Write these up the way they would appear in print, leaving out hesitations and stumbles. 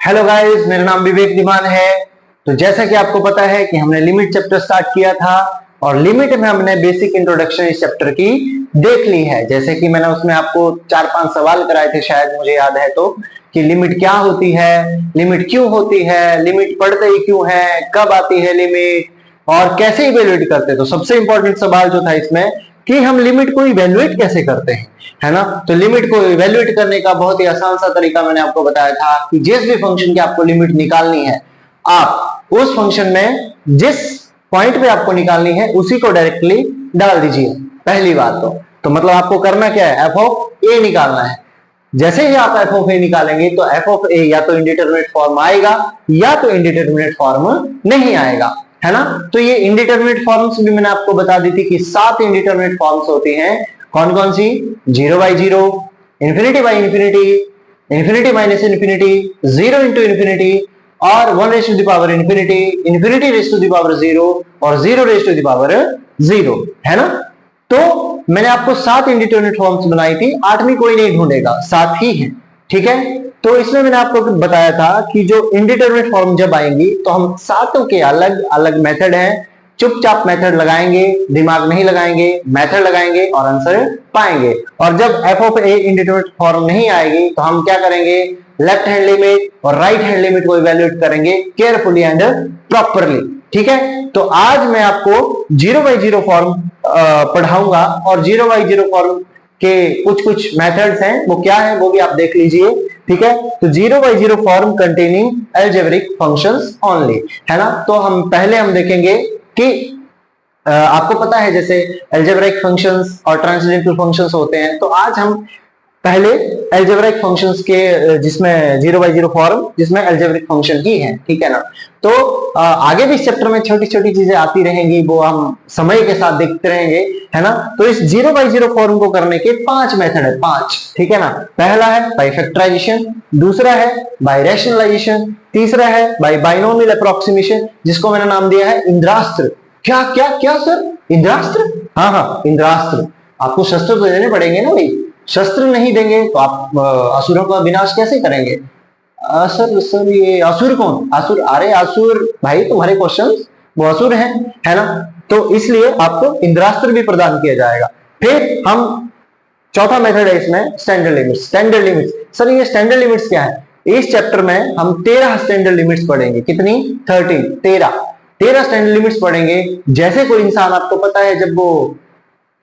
Hello guys, मेरा नाम विवेक धीमान है। तो जैसा कि आपको पता है कि हमने लिमिट चैप्टर स्टार्ट किया था और लिमिट में हमने बेसिक इंट्रोडक्शन इस चैप्टर की देख ली है। जैसे कि मैंने उसमें आपको 4-5 सवाल कराए थे, शायद मुझे याद है तो, कि लिमिट क्या होती है, लिमिट क्यों होती है, लिमिट पढ़ते ही क्यों है, कब आती है लिमिट और कैसे इवेल्युएट करते हैं। तो सबसे इंपॉर्टेंट सवाल जो था इसमें कि हम लिमिट को इवेल्युएट कैसे करते हैं, है ना। तो लिमिट को इवेल्युएट करने का बहुत ही आसान सा तरीका मैंने आपको बताया था कि जिस भी फंक्शन की आपको लिमिट निकालनी है, आप उस फंक्शन में जिस पॉइंट पे आपको निकालनी है उसी को डायरेक्टली डाल दीजिए। पहली बात तो मतलब आपको करना क्या है, एफ ऑफ ए निकालना है। जैसे ही आप एफ ऑफ ए निकालेंगे तो एफ ऑफ ए या तो इंडिटरमिनेट फॉर्म आएगा या तो इंडिटरमिनेट फॉर्म नहीं आएगा, है ना। तो ये इंडिटरमिनेट फॉर्म्स भी मैंने आपको बता दी थी कि 7 इंडिटरमिनेट फॉर्म्स होती हैं। कौन कौन सी? 0/0, infinity by infinity, infinity minus infinity, 0 into infinity और 1 raise to the power infinity, infinity raise to the power 0 और 0 रेज़ टू द पावर 0, है ना। तो मैंने आपको 7 इंडिटरमिनेट फॉर्म्स बनाई थी, 8वीं कोई नहीं ढूंढेगा, 7 ही है, ठीक है। तो इसमें मैंने आपको बताया था कि जो इंडिटरमिनेट फॉर्म जब आएंगी तो हम सातों के अलग अलग मेथड हैं, चुपचाप मेथड लगाएंगे, दिमाग नहीं लगाएंगे, मेथड लगाएंगे और आंसर पाएंगे। और जब F of A indeterminate form नहीं आएगी तो हम क्या करेंगे, लेफ्ट हैंड लिमिट और राइट हैंड लिमिट को इवेल्युएट करेंगे केयरफुली एंड प्रॉपरली, ठीक है। तो आज मैं आपको 0/0 फॉर्म पढ़ाऊंगा और 0/0 फॉर्म के कुछ मेथड्स हैं, वो क्या है वो भी आप देख लीजिए, ठीक है। तो 0/0 form containing algebraic functions only, है ना। तो हम देखेंगे कि आपको पता है जैसे अलजेब्रिक फंक्शंस और ट्रांसेंडेंटल फंक्शंस होते हैं। तो आज हम पहले अलजेब्रिक फंक्शंस के जिसमें 0/0 फॉर्म जिसमें अलजेब्रिक फंक्शन ही है, ठीक है ना। तो आगे भी इस चैप्टर में छोटी छोटी चीजें आती रहेंगी, वो हम समय के साथ देखते रहेंगे, है ना। तो इस 0/0 फॉर्म को करने के 5 मेथड है, 5, ठीक है ना। पहला है बाय फैक्टराइजेशन, दूसरा है बाय रैशनलाइजेशन, तीसरा है बाय बाइनोमियल अप्रोक्सीमेशन जिसको मैंने नाम दिया है इंद्रास्त्र। क्या क्या क्या सर, इंद्रास्त्र? हाँ, इंद्रास्त्र। आपको शस्त्र तो देने पड़ेंगे ना भाई, शस्त्र नहीं देंगे तो आप असुरों का विनाश कैसे करेंगे? सर ये असुर कौन? असुर? अरे असुर भाई, तुम्हारे क्वेश्चन वो असुर हैं, है ना। तो इसलिए आपको इंद्रास्त्र भी प्रदान किया जाएगा। फिर हम चौथा मेथड है इसमें standard limits. Standard limits, sir ये स्टैंडर्ड लिमिट्स क्या है? इस चैप्टर में हम 13 स्टैंडर्ड लिमिट्स पढ़ेंगे। कितनी? 13 स्टैंडर्ड लिमिट्स पढ़ेंगे। जैसे कोई इंसान, आपको पता है जब वो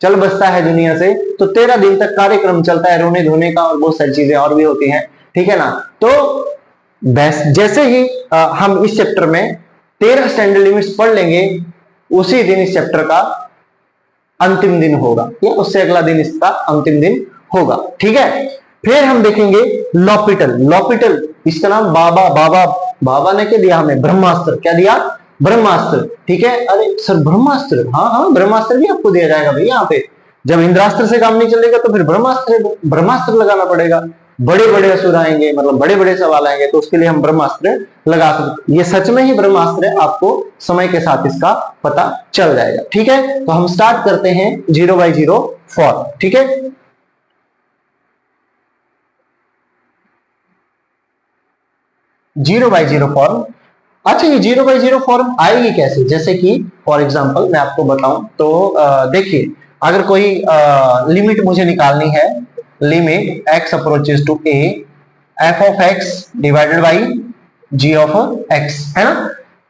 चल बसता है दुनिया से तो 13 दिन तक कार्यक्रम चलता है रोने धोने का और बहुत सारी चीजें और भी होती हैं, ठीक है ना। तो जैसे ही हम इस चैप्टर में 13 स्टैंडर्ड लिमिट्स पढ़ लेंगे, उसी दिन इस चैप्टर का अंतिम दिन होगा या उससे अगला दिन इसका अंतिम दिन होगा, ठीक है। फिर हम देखेंगे लॉपिटल। लॉपिटल इसका नाम बाबा ने क्या दिया हमें? ब्रह्मास्त्र। क्या दिया? ब्रह्मास्त्र, ठीक है। अरे सर ब्रह्मास्त्र, हाँ ब्रह्मास्त्र भी आपको दिया जाएगा भाई। यहाँ पे जब इंद्रास्त्र से काम नहीं चलेगा तो फिर ब्रह्मास्त्र लगाना पड़ेगा। बड़े बड़े असुर आएंगे, मतलब बड़े बड़े सवाल आएंगे, तो उसके लिए हम ब्रह्मास्त्र लगा सकते। ये सच में ही ब्रह्मास्त्र है, आपको समय के साथ इसका पता चल जाएगा, ठीक है। तो हम स्टार्ट करते हैं 0/0 फॉर्म, ठीक है। Zero by zero form. अच्छा, ये 0/0 फॉर्म आएगी कैसे? जैसे कि फॉर एग्जांपल मैं आपको बताऊं तो देखिए, अगर कोई लिमिट मुझे निकालनी है, limit x approaches to a f of x divided by g of x, है ना।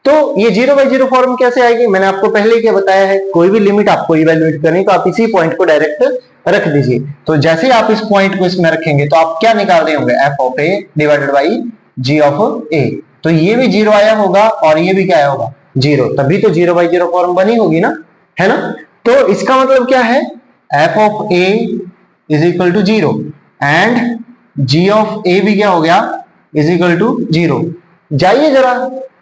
तो ये 0/0 फॉर्म कैसे आएगी? मैंने आपको पहले ही क्या बताया है, कोई भी लिमिट आपको इवेल्युएट करनी तो आप इसी पॉइंट को डायरेक्ट रख दीजिए। तो जैसे आप इस पॉइंट को इसमें रखेंगे तो आप क्या निकाल रहे होंगे? f of a divided by g of a। तो ये भी 0 आया होगा और ये भी क्या आया होगा? 0, तभी तो 0/0 फॉर्म बनी होगी ना, है ना। तो इसका मतलब क्या है? f of a is equal to 0 and g of a भी क्या हो गया? Is equal to 0। जाइए जरा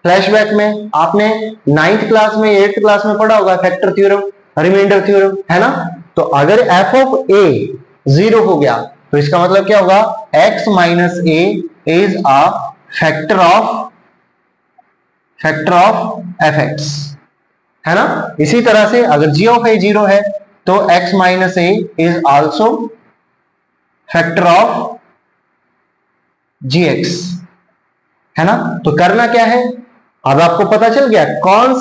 फ्लैशबैक में, आपने 9th क्लास में 8th क्लास में पढ़ा होगा फैक्टर थ्योरम, रिमाइंडर थ्योरम, है ना। तो अगर f ऑफ a 0 हो गया तो इसका मतलब क्या होगा? x minus a is a factor of fx, है ना। इसी तरह से अगर g ऑफ a 0 है तो x minus a is also factor of gx, है ना। तो करना क्या है, अब आपको पता चल गया कौन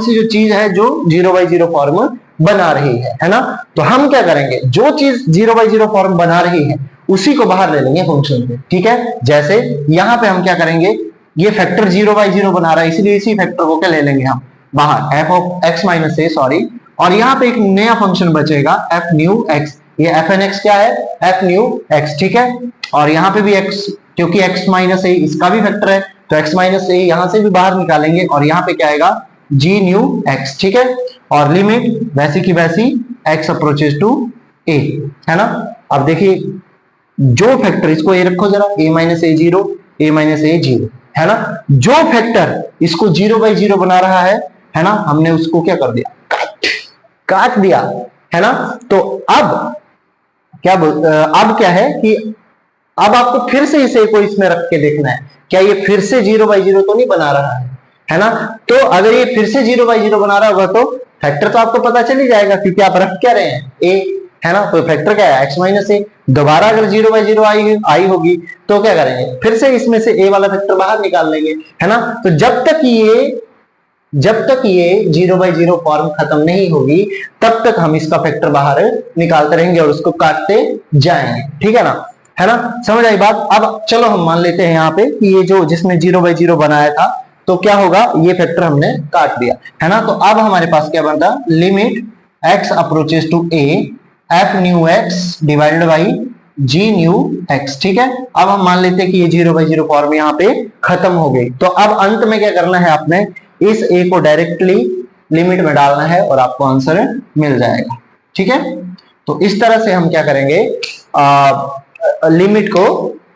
सी जो चीज है जो 0/0 फॉर्म बना रही है ना। तो हम क्या करेंगे, जो चीज 0/0 फॉर्म बना रही है उसी को बाहर ले लेंगे फंक्शन पे, ठीक है। जैसे यहां पे हम क्या करेंगे, ये फैक्टर 0/0 बना रहा है, इसलिए इसी फैक्टर को क्या ले लेंगे हम बाहर, f of x minus A, sorry. और यहाँ पे एक नया फंक्शन बचेगा f न्यू x, ये fn(x) क्या है, f न्यू x, ठीक है। और यहाँ पे भी x, क्योंकि x माइनस ए इसका भी फैक्टर है, तो x माइनस ए यहां से भी बाहर निकालेंगे और यहाँ पे क्या आएगा, g न्यू x, ठीक है। और लिमिट वैसी की वैसी x अप्रोचेस टू a, है ना। अब देखिए जो फैक्टर, इसको ए रखो जरा, a minus A 0, a minus A 0, है ना। जो फैक्टर इसको 0/0 बना रहा है ना, हमने उसको क्या कर दिया, काट दिया, है ना। तो अब क्या है कि अब आपको फिर से इसे को इसमें रख के देखना है, क्या ये फिर से 0/0 तो नहीं बना रहा है ना। तो अगर ये फिर से 0/0 बना रहा होगा तो फैक्टर तो आपको पता चल ही जाएगा, क्योंकि आप रख क्या रहे हैं, a, है ना। तो फैक्टर क्या है, x माइनस ए। दोबारा अगर 0/0 आई होगी तो क्या करेंगे, फिर से इसमें से a वाला फैक्टर बाहर निकाल लेंगे, है ना। तो जब तक ये 0/0 फॉर्म खत्म नहीं होगी तब तक हम इसका फैक्टर बाहर निकालते रहेंगे और उसको काटते जाएंगे, ठीक है ना, समझ आई बात। अब चलो हम मान लेते हैं यहाँ पे कि ये जो जिसने 0/0 बनाया था, तो क्या होगा, ये फैक्टर हमने काट दिया, है ना। तो अब हमारे पास क्या बनता, limit x approaches to a f new x divided by g new x, ठीक है। अब हम मान लेते हैं कि ये 0/0 फॉर्म यहाँ पे खत्म हो गई। तो अब अंत में क्या करना है, आपने इस a को डायरेक्टली लिमिट में डालना है और आपको आंसर मिल जाएगा, ठीक है। तो इस तरह से हम क्या करेंगे, लिमिट को,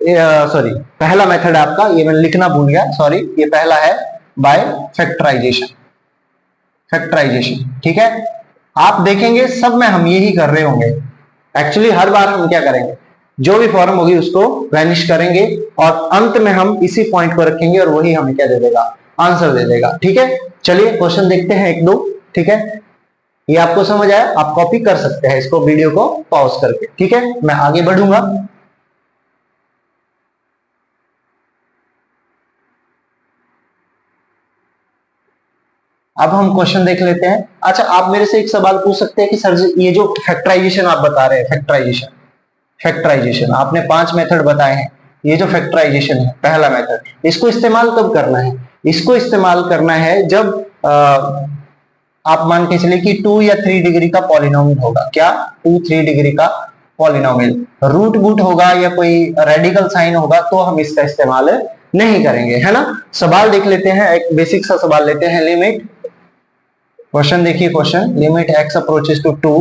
सॉरी पहला मेथड आपका, ये मैं लिखना भूल गया, सॉरी, ये पहला है बाय फैक्टराइजेशन, ठीक है। आप देखेंगे सब में हम यही कर रहे होंगे। एक्चुअली हर बार हम क्या करेंगे, जो भी फॉर्म होगी उसको वैनिश करेंगे और अंत में हम इसी पॉइंट को रखेंगे और वही हमें क्या दे देगा, आंसर दे देगा, ठीक है। चलिए क्वेश्चन देखते हैं एक दो, ठीक है। ये आपको समझ आया, आप कॉपी कर सकते हैं इसको, वीडियो को पॉज करके, ठीक है। मैं आगे बढ़ूंगा। अब हम क्वेश्चन देख लेते हैं। अच्छा, आप मेरे से एक सवाल पूछ सकते हैं कि सर ये जो फैक्टराइजेशन आप बता रहे हैं, फैक्टराइजेशन आपने 5 मेथड बताए हैं, ये जो फैक्टराइजेशन है पहला मेथड, इसको इस्तेमाल कब करना है, इसको इस्तेमाल करना है जब आप मान के चले कि 2 या 3 डिग्री का पॉलिनोमियल होगा, क्या 2-3 डिग्री का पॉलिनोमियल, रूट बूट होगा या कोई रेडिकल साइन होगा तो हम इसका इस्तेमाल नहीं करेंगे, है ना। सवाल देख लेते हैं, एक बेसिक सा सवाल लेते हैं। लिमिट, क्वेश्चन देखिए, question limit x approaches to 2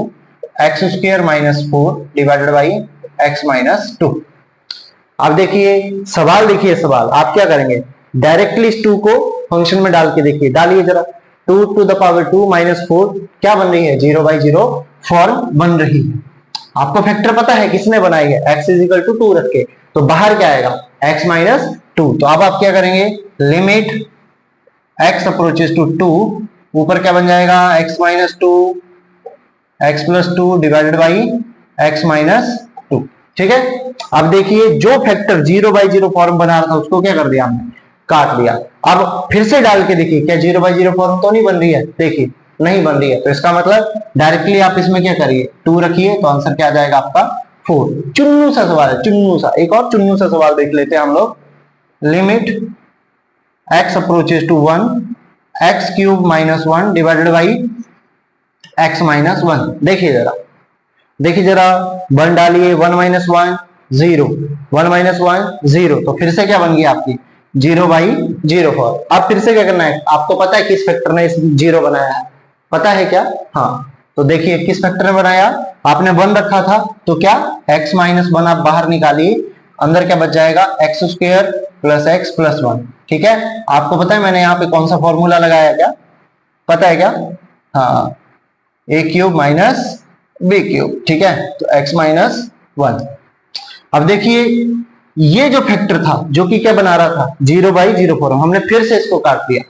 x square minus 4 divided by x minus 2। अब देखिए सवाल, सवाल आप क्या करेंगे, डायरेक्टली इस 2 को फंक्शन में डाल के देखिए, डालिए जरा, 2 टू द पावर 2 माइनस 4 क्या बन रही है, 0/0 फॉर्म बन रही है। आपको फैक्टर पता है किसने बनाई है, x इज इक्वल टू 2 रख के, तो बाहर क्या आएगा, x माइनस 2। तो अब आप क्या करेंगे, लिमिट x अप्रोचेस टू 2, ऊपर क्या बन जाएगा, x minus 2 x plus 2 divided by x minus 2, ठीक है। अब देखिए जो फैक्टर 0/0 फॉर्म बना रहा था उसको क्या कर दिया हमने, काट दिया। अब फिर से डाल के देखिए, क्या 0/0 फॉर्म तो नहीं बन रही है, देखिए नहीं बन रही है, तो इसका मतलब डायरेक्टली आप इसमें क्या करिए, 2 रखिए, तो आंसर क्या आ जाएगा आपका 4। चुन्नू सा सवाल है, चुन्नू सा, एक और चुन्नू सा सवाल देख लेते हैं हम लोग। Limit x approaches to 1 x cube minus 1 divided by x minus 1। देखिए जरा 1 डालिए, 1 माइनस 1 0, 1 माइनस 1 0, तो फिर से क्या बन गई आपकी 0/0 फॉर्म। अब फिर से क्या करना है, आपको पता है किस फैक्टर ने इस 0 बनाया है, पता है क्या, हाँ। तो देखिए किस फैक्टर ने बनाया, आपने 1 रखा था, तो क्या x माइनस 1 आप बाहर निकालिए, अंदर क्या बच जाएगा, x square plus x plus 1, ठीक है। आपको पता है मैंने यहाँ पे कौन सा फॉर्मूला लगाया, क्या पता है क्या, हाँ, a cube minus b cube, ठीक है। तो x माइनस 1। अब देखिए ये जो फैक्टर था जो कि क्या बना रहा था, 0/0 फॉर्म, हमने फिर से इसको काट दिया,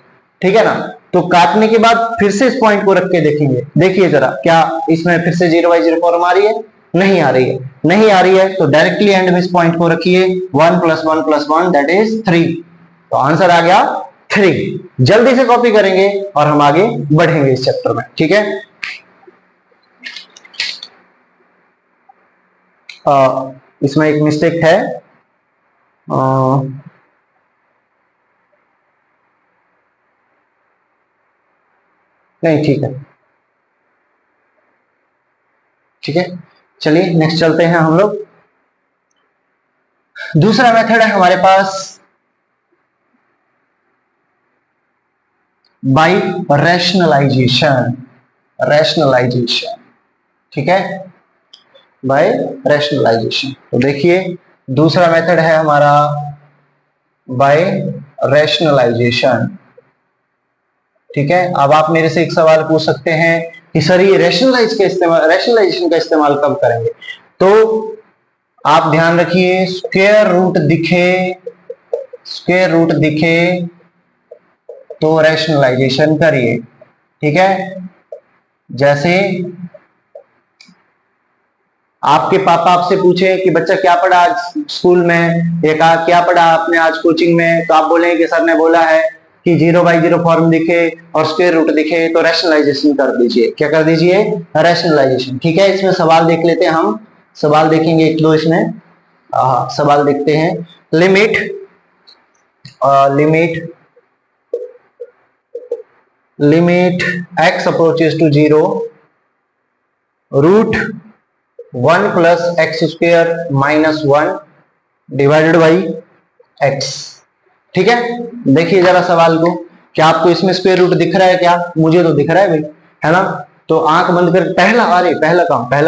ठीक है ना। तो काटने के बाद फिर से इस पॉइंट को रख के देखेंगे, देखिए जरा क्या इसमें फिर से 0/0 फॉर्म आ रही है, नहीं आ रही है, तो डायरेक्टली एंड में इस पॉइंट को रखिए, 1 + 1 + 1 दैट इज 3, तो आंसर आ गया 3। जल्दी से कॉपी करेंगे और हम आगे बढ़ेंगे इस चैप्टर में, ठीक है। इसमें एक मिस्टेक है, नहीं ठीक है, ठीक है। चलिए नेक्स्ट चलते हैं हम लोग। दूसरा मेथड है हमारे पास बाय रैशनलाइजेशन, रैशनलाइजेशन, ठीक है, बाय रैशनलाइजेशन। तो देखिए दूसरा मेथड है हमारा बाय रैशनलाइजेशन, ठीक है। अब आप मेरे से एक सवाल पूछ सकते हैं कि सर ये रैशनलाइजेशन का इस्तेमाल कब करेंगे। तो आप ध्यान रखिए, स्क्वायर रूट दिखे तो रैशनलाइजेशन करिए, ठीक है। जैसे आपके पापा आपसे पूछे कि बच्चा क्या पढ़ा आज स्कूल में, या कहा क्या पढ़ा आपने आज कोचिंग में, तो आप बोलेंगे कि सर ने बोला है कि 0/0 फॉर्म दिखे और स्क्वायर रूट दिखे तो रैशनलाइजेशन कर दीजिए। क्या कर दीजिए? रैशनलाइजेशन, ठीक है। इसमें सवाल देख लेते हैं हम, सवाल देखेंगे एक दो इसमें। सवाल देखते हैं। Limit x approaches to 0 root 1 plus x square minus 1 divided by x, ठीक है। देखिए जरा सवाल को, क्या आपको इसमें स्क्वायर रूट दिख रहा है? क्या मुझे तो दिख रहा है भाई, है ना। तो आंख बंद कर, पहला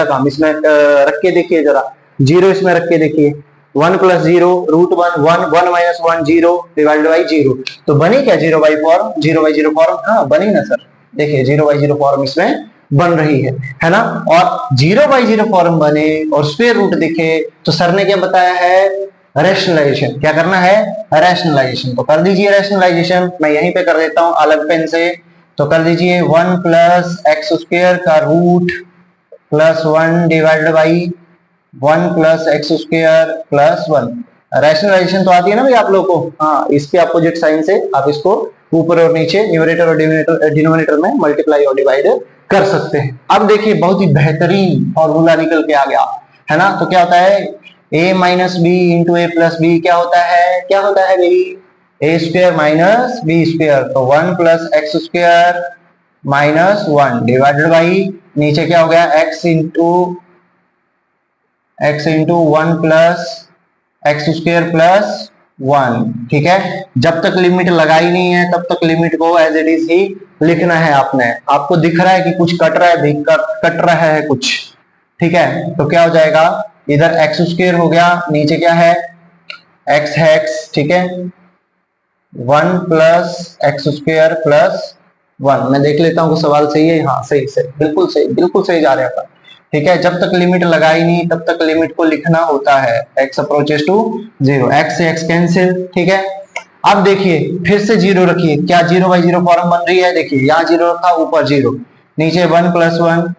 काम इसमें रख के देखिए जरा, 0 इसमें रख के देखिए, 1 plus 0 root 1 minus 1 0 divided by 0। तो बनी क्या 0/0 फॉर्म? हाँ बनी ना सर, देखिए 0/0 फॉर्म इसमें बन रही है ना। और 0/0 फॉर्म बने और स्क्वायर रूट दिखे तो सर ने क्या बताया है? रैशनलाइजेशन। क्या करना है? रैशनलाइजेशन। तो कर दीजिए रैशनलाइजेशन, मैं यहीं पे कर देता हूं अलग पेन से। तो कर दीजिए 1 plus x स्क्वायर का root plus 1 divided by 1 plus x square plus 1। Rationalisation तो आती है ना भाई आप लोग को? हाँ, इसके अपोजिट साइन से आप इसको ऊपर और नीचे, न्यूमरेटर और डिनोमिनेटर में मल्टीप्लाई और डिवाइड कर सकते हैं। अब देखिए बहुत ही बेहतरीन फॉर्मूला निकल के आ गया, है ना। तो क्या होता है? a minus b into a plus b क्या होता है? क्या होता है भाई? A square minus b square. तो 1 plus x square minus 1 divided by नीचे क्या हो गया? x into 1 plus x square plus 1, ठीक है। जब तक लिमिट लगाई नहीं है तब तक लिमिट को एज इट इज ही लिखना है आपने। आपको दिख रहा है कि कुछ कट रहा है, कट रहा है कुछ, ठीक है। तो क्या हो जाएगा? इधर एक्स स्क्वायर हो गया, नीचे क्या है? एक्स है एक्स, ठीक है। 1 प्लस एक्स स्क्वायर प्लस 1। मैं देख लेता हूँ सवाल सही है? हाँ सही, बिल्कुल सही जा रहा है, ठीक है। जब तक लिमिट लगाई नहीं तब तक लिमिट को लिखना होता है। x अप्रोचेस टू 0, x से x कैंसिल, ठीक है। अब देखिए फिर से 0 रखिए, क्या 0/0 फॉर्म बन रही है? देखिए यहाँ 0 रखा, ऊपर 0, नीचे 1 plus 1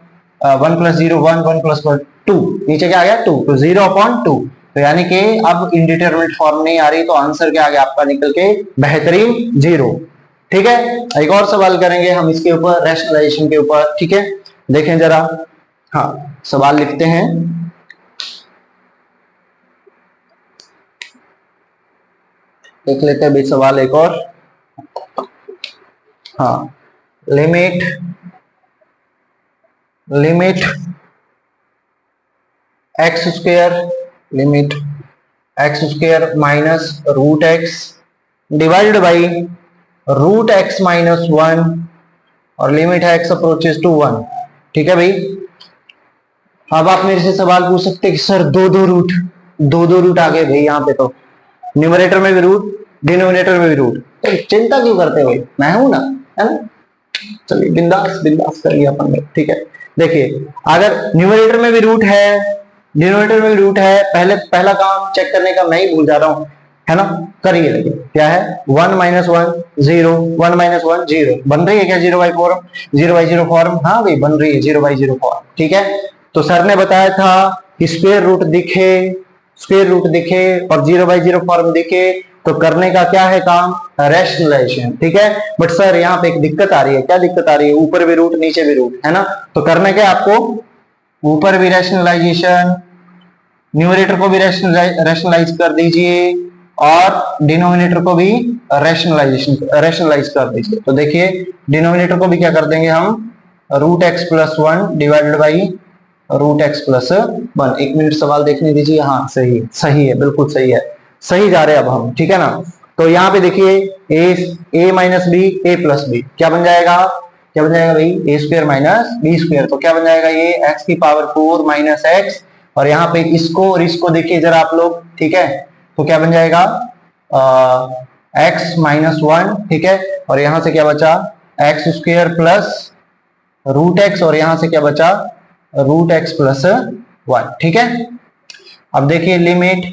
1 plus 0 1 1 plus 1 2, नीचे क्या आ गया? 2, तो 0/2। तो यानी कि अब इंडिटरमिनेट फॉर्म नहीं आ रही, तो आंसर क्या आ गया आपका निकल के? बेहतरीन 0, ठीक है। एक और सवाल करेंगे हम इसके ऊपर, रैशनलाइजेशन के ऊपर, ठीक है। देखें जरा, हाँ सवाल लिखते हैं। देख लेते हैं भाई सवाल एक और। हाँ, limit x square minus root x divided by root x minus 1 और लिमिट है एक्स अप्रोचेस टू 1, ठीक है भाई। अब आप मेरे से सवाल पूछ सकते हैं कि सर दो दो रूट आ गए भाई, यहाँ पे तो न्यूमरेटर में भी रूट, डिनोमिनेटर में भी रूट, तो चिंता क्यों करते हो भाई, मैं हूं ना, है ना। चलिए बिंदास करिए अपन में, ठीक है। देखिए अगर न्यूमरेटर में भी रूट है, डिनोमिनेटर में भी रूट है, पहला काम चेक करने का मैं ही भूल जा रहा हूं, है ना। करिए, लेकिन क्या है? 1 minus 1 0, 1 minus 1 0, बन रही है क्या 0/0 फॉर्म? हाँ भाई बन रही है 0/0 फॉर्म, ठीक है। तो सर ने बताया था कि स्क्वायर रूट दिखे और 0/0 फॉर्म दिखे तो करने का क्या है काम, रैशनलाइजेशन, ठीक है। बट सर यहाँ पे एक दिक्कत आ रही है, क्या दिक्कत आ रही है, ऊपर भी रूट नीचे भी रूट है ना, तो करने क्या आपको, ऊपर भी रैशनलाइजेशन, न्यूमरेटर को भी रैशनलाइज कर दीजिए और डिनोमिनेटर को भी रैशनलाइज कर दीजिए। तो देखिए डिनोमिनेटर को भी क्या कर देंगे हम, root x plus one divided by root x plus one. एक मिनट सवाल देखने दीजिए, हाँ सही सही है, बिल्कुल सही है, सही जा रहे हैं अब हम, ठीक है ना। तो यहाँ पे देखिए ए माइनस बी ए प्लस बी क्या बन जाएगा, क्या बन जाएगा भाई, a square minus b square, तो क्या बन जाएगा ये एक्स की पावर 4 माइनस एक्स, और यहाँ पे इसको और इसको देखिए जरा आप लोग, ठीक है, तो क्या बन जाएगा एक्स माइनस वन, ठीक है, और यहां से क्या बचा x square plus root x, और यहां से क्या बचा रूट एक्स प्लस वन, ठीक है। अब देखिए limit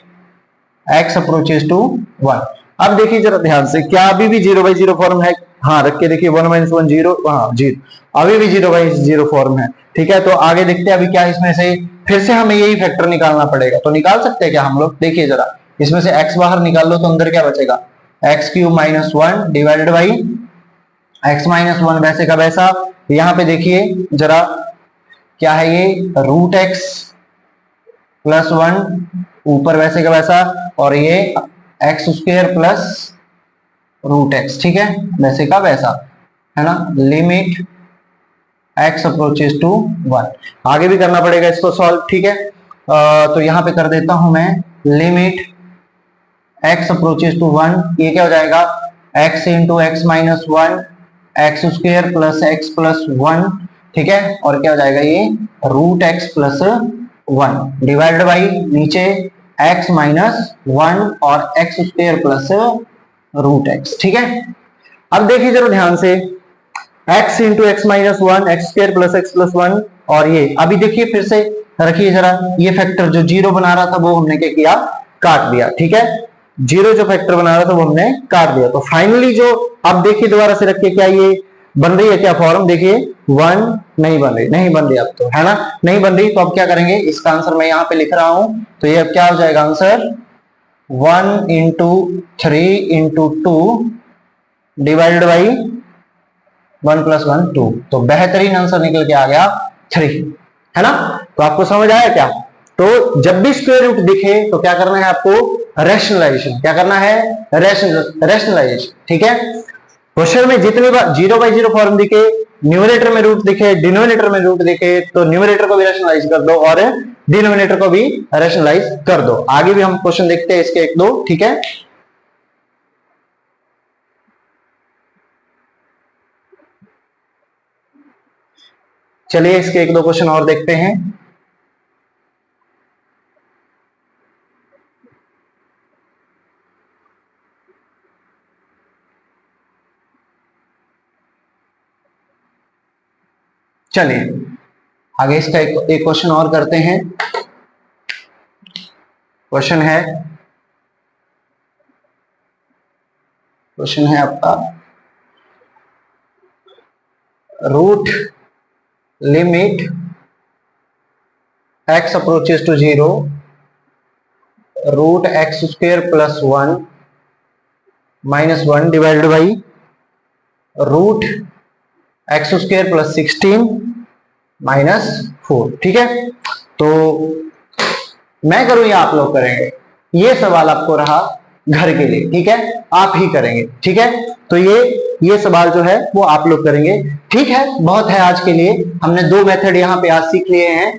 x approaches to one. अब देखिए जरा ध्यान से, क्या अभी भी 0/0 फॉर्म है, हाँ रख के देखिए 1 - 1 0, हाँ जीरो, अभी भी 0/0 फॉर्म है, ठीक है। तो आगे देखते हैं अभी क्या इसमें से, फिर से हमें यही फैक्टर निकालना पड़ेगा, तो निकाल सकते हैं क्या हम लोग, देखिए जरा इसमें से x बाहर निकाल लो तो अंदर क्या बचेगा, x cube minus one divided by x minus one, वैसे का वैसा। यहाँ पे देखिए जरा क्या है ये, रूट एक्स प्लस वन, ऊपर वैसे का वैसा, और ये x square plus root x, ठीक है, वैसे का वैसा, है ना। Limit x approaches to one, आगे भी करना पड़ेगा इसको सॉल्व, ठीक है। तो यहाँ पे कर देता हूं मैं, limit x approaches to one, ये क्या हो जाएगा, x into x minus one x square plus x plus one, ठीक है, और क्या हो जाएगा ये root x plus one divided by नीचे एक्स माइनस वन और x square plus root x, ठीक है। अब देखिए जरा ध्यान से, x into x minus one x square plus one, और ये अभी देखिए फिर से रखिए जरा, ये फैक्टर जो जीरो बना रहा था वो हमने क्या किया, काट दिया, ठीक है, जीरो जो फैक्टर बना रहा था वो हमने काट दिया। तो फाइनली जो, अब देखिए दोबारा से रखिए, क्या ये बन रही है क्या फॉर्म, देखिए वन नहीं बन रही, नहीं बन रही अब तो, है ना, नहीं बन रही, तो अब क्या करेंगे, इसका आंसर मैं यहाँ पे लिख रहा हूं, तो ये अब क्या हो जाएगा answer, 1 into 3 into two divided by 1 + 1 2, तो बेहतरीन आंसर निकल के आ गया 3, है ना। तो आपको समझ आया क्या, तो जब भी स्क्वायर रूट दिखे तो क्या करना है आपको, रैशनलाइजेशन, क्या करना है, रैशनलाइजेशन, ठीक है। क्वेश्चन में जितनी बार 0/0 फॉर्म दिखे, न्यूमरेटर में रूट दिखे, डिनोमिनेटर में रूट दिखे, तो न्यूमरेटर को भी रैशनलाइज कर दो और डिनोमिनेटर को भी रैशनलाइज कर दो। आगे भी हम क्वेश्चन देखते हैं इसके एक दो, ठीक है। चलिए इसके एक दो क्वेश्चन और देखते हैं। चलिए आगे इसका एक क्वेश्चन और करते हैं। क्वेश्चन है आपका, root limit x approaches to zero root x square plus one minus one divided by root x square plus 16 minus 4, ठीक है। तो मैं करूं या आप लोग करेंगे, ये सवाल आपको रहा घर के लिए, ठीक है, आप ही करेंगे, ठीक है। तो ये सवाल जो है वो आप लोग करेंगे, ठीक है। बहुत है आज के लिए, हमने दो मेथड यहाँ पे आज सीख लिए हैं,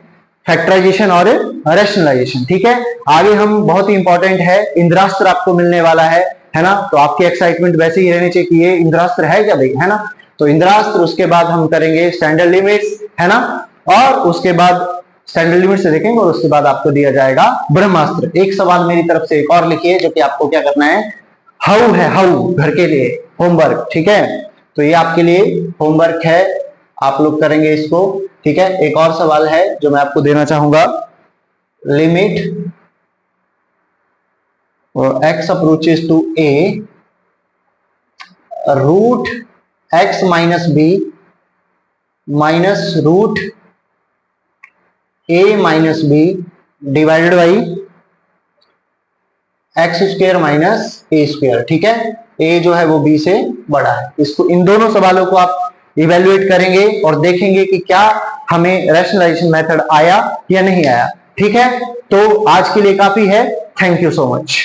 फैक्टराइजेशन और रैशनलाइजेशन, ठीक है। आगे हम, बहुत ही इंपॉर्टेंट है, इंद्रास्त्र आपको मिलने वाला है ना, तो आपकी एक्साइटमेंट वैसे ही रहनी चाहिए कि ये इंद्रास्त्र है क्या भाई, है ना। तो इंद्रास्त्र, उसके बाद हम करेंगे स्टैंडर्ड लिमिट्स, है ना, और उसके बाद स्टैंडर्ड लिमिट से देखेंगे, और उसके बाद आपको दिया जाएगा ब्रह्मास्त्र। एक सवाल मेरी तरफ से एक और लिखिए, जो कि आपको क्या करना है, हाउ है, हाउ घर के लिए होमवर्क, ठीक है। तो ये आपके लिए होमवर्क है, आप लोग करेंगे इसको, ठीक है। एक और सवाल है जो मैं आपको देना चाहूंगा, limit x approaches to a root x minus b minus root a minus b divided by x square minus a square, ठीक है। ए जो है वो बी से बड़ा है। इसको, इन दोनों सवालों को आप इवेल्युएट करेंगे और देखेंगे कि क्या हमें रैशनलाइजेशन मेथड आया या नहीं आया, ठीक है। तो आज के लिए काफी है। Thank you so much.